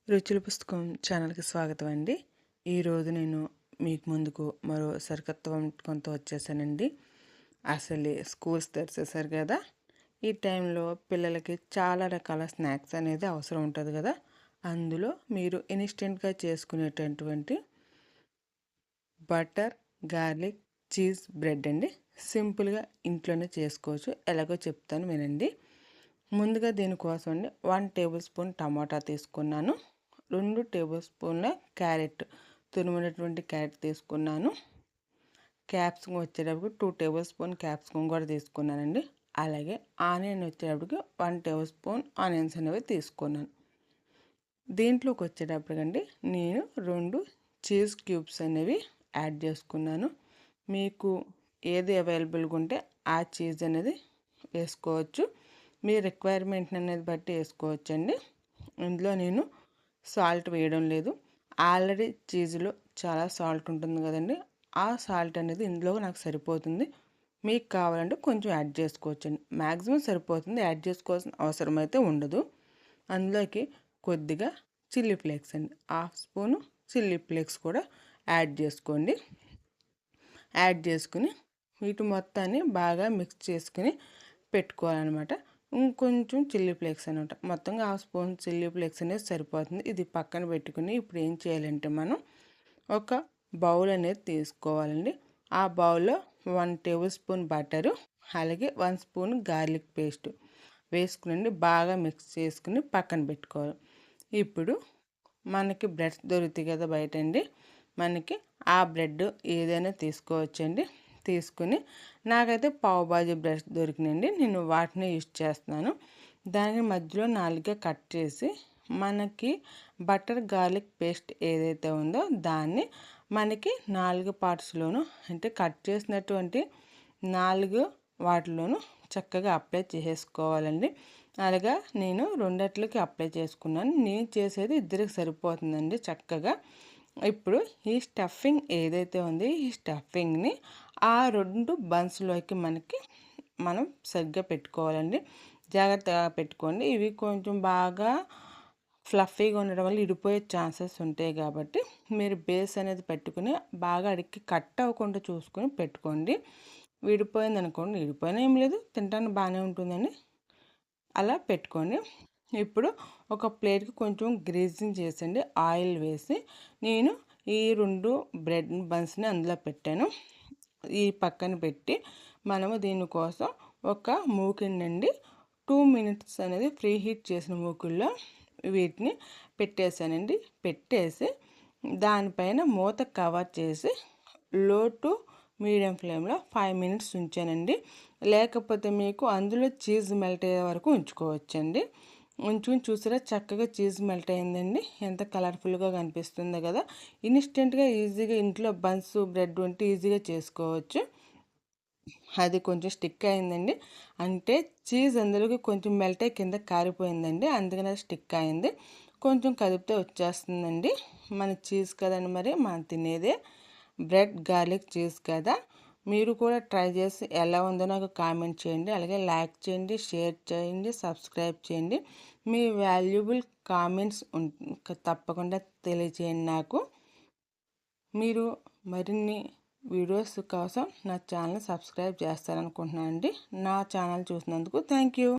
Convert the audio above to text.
రుచుల పుస్తకం ఛానల్కి స్వాగతం అండి. ఈరోజు నేను మీకు ముందుకు మరో సరికొత్త వంటకంతో వచ్చేసానండి. అసలే స్కూల్స్ తెరిచేశారు కదా, ఈ టైంలో పిల్లలకి చాలా రకాల స్నాక్స్ అనేది అవసరం ఉంటుంది కదా. అందులో మీరు ఇన్స్టెంట్గా చేసుకునేటటువంటి బటర్ గార్లిక్ చీజ్ బ్రెడ్ అండి. సింపుల్గా ఇంట్లోనే చేసుకోవచ్చు, ఎలాగో చెప్తాను వినండి. ముందుగా దీనికోసం అండి 1 టేబుల్ స్పూన్ టమాటా తీసుకున్నాను. 2 టేబుల్ స్పూన్ల క్యారెట్, తురిమినటువంటి క్యారెట్ తీసుకున్నాను. క్యాప్సికం వచ్చేటప్పుడు 2 టేబుల్ స్పూన్ క్యాప్సికం కూడా తీసుకున్నానండి. అలాగే ఆనియన్ వచ్చేటప్పటికి 1 టేబుల్ స్పూన్ ఆనియన్స్ అనేవి తీసుకున్నాను. దీంట్లోకి వచ్చేటప్పటికండి నేను 2 చీజ్ క్యూబ్స్ అనేవి యాడ్ చేసుకున్నాను. మీకు ఏది అవైలబుల్గా ఉంటే ఆ చీజ్ అనేది వేసుకోవచ్చు. మీ రిక్వైర్మెంట్ అనేది బట్టి వేసుకోవచ్చండి. ఇందులో నేను సాల్ట్ వేయడం లేదు. ఆల్రెడీ చీజ్లో చాలా సాల్ట్ ఉంటుంది కదండి, ఆ సాల్ట్ అనేది ఇందులో నాకు సరిపోతుంది. మీకు కావాలంటే కొంచెం యాడ్ చేసుకోవచ్చండి. మ్యాక్సిమం సరిపోతుంది, యాడ్ చేసుకోవాల్సిన అవసరం అయితే ఉండదు. అందులోకి కొద్దిగా చిల్లీ ఫ్లేక్స్ అండి, 1/2 స్పూను చిల్లీ ఫ్లేక్స్ కూడా యాడ్ చేసుకోండి. యాడ్ చేసుకుని వీటి మొత్తాన్ని బాగా మిక్స్ చేసుకుని పెట్టుకోవాలన్నమాట. ఇంకొంచెం చిల్లీ ఫ్లేక్స్ అనమాట, మొత్తంగా 1/2 స్పూన్ చిల్లీ ఫ్లేక్స్ అనేది సరిపోతుంది. ఇది పక్కన పెట్టుకుని ఇప్పుడు ఏం చేయాలంటే మనం ఒక బౌల్ అనేది తీసుకోవాలండి. ఆ బౌల్లో 1 టేబుల్ స్పూన్ బటరు, అలాగే 1 స్పూన్ గార్లిక్ పేస్ట్ వేసుకుని బాగా మిక్స్ చేసుకుని పక్కన పెట్టుకోవాలి. ఇప్పుడు మనకి బ్రెడ్స్ దొరుకుతాయి కదా బయట అండి, మనకి ఆ బ్రెడ్ ఏదైనా తీసుకోవచ్చండి. తీసుకుని నాకైతే పావు బాజీ బ్రెడ్స్ దొరికినాయండి, నేను వాటిని యూజ్ చేస్తున్నాను. దాని మధ్యలో 4గా కట్ చేసి మనకి బటర్ గార్లిక్ పేస్ట్ ఏదైతే ఉందో దాన్ని మనకి 4 పార్ట్స్లోను, అంటే కట్ చేసినటువంటి 4 వాటిలోనూ చక్కగా అప్లై చేసేసుకోవాలండి. అలాగా నేను 2 అప్లై చేసుకున్నాను. నేను చేసేది 2కి సరిపోతుందండి చక్కగా. ఇప్పుడు ఈ స్టఫింగ్ ఏదైతే ఉంది, ఈ స్టఫింగ్ని ఆ 2 బన్స్లోకి మనం సరిగ్గా పెట్టుకోవాలండి. జాగ్రత్తగా పెట్టుకోండి. ఇవి కొంచెం బాగా ఫ్లఫీగా ఉండడం వల్ల ఇడిపోయే ఛాన్సెస్ ఉంటాయి కాబట్టి మీరు బేస్ అనేది పెట్టుకుని బాగా అడిగి కట్ అవ్వకుండా చూసుకొని పెట్టుకోండి. విడిపోయింది అనుకోండి, విడిపోయినా ఏం లేదు, తినడానికి బాగానే ఉంటుందండి. అలా పెట్టుకోండి. ఇప్పుడు ఒక ప్లేట్కి కొంచెం గ్రీజింగ్ చేసండి, ఆయిల్ వేసి నేను ఈ 2 బ్రెడ్ బన్స్ని అందులో పెట్టాను. ఈ పక్కన పెట్టి మనము దీనికోసం ఒక మూకిండండి 2 మినిట్స్ అనేది ఫ్రీ హీట్ చేసిన మూకుల్లో వీటిని పెట్టేశానండి. పెట్టేసి దానిపైన మూత కవర్ చేసి లో టు మీడియం ఫ్లేమ్లో 5 మినిట్స్ ఉంచానండి. లేకపోతే మీకు అందులో చీజ్ మెల్ట్ అయ్యే వరకు ఉంచుకోవచ్చండి. ఉంచుకుని చూసారా, చక్కగా చీజ్ మెల్ట్ అయిందండి, ఎంత కలర్ఫుల్గా కనిపిస్తుందో కదా. ఇన్స్టెంట్గా ఈజీగా ఇంట్లో బన్స్ బ్రెడ్ ఉంటే ఈజీగా చేసుకోవచ్చు. అది కొంచెం స్టిక్ అయిందండి, అంటే చీజ్ అందులోకి కొంచెం మెల్ట్ అయ్యి కింద కారిపోయిందండి, అందుకని అది స్టిక్ అయింది. కొంచెం కదిపితే వచ్చేస్తుందండి. మన చీజ్ కదండి, మరి మనం తినేదే బ్రెడ్ గార్లిక్ చీజ్ కదా. మీరు కూడా ట్రై చేసి ఎలా ఉందో నాకు కామెంట్ చేయండి. అలాగే లైక్ చేయండి, షేర్ చేయండి, సబ్స్క్రైబ్ చేయండి. మీ వాల్యుబుల్ కామెంట్స్ తప్పకుండా తెలియచేయండి నాకు. మీరు మరిన్ని వీడియోస్ కోసం నా ఛానల్ సబ్స్క్రైబ్ చేస్తారనుకుంటున్నాను అండి. నా ఛానల్ చూసినందుకు థ్యాంక్ యూ.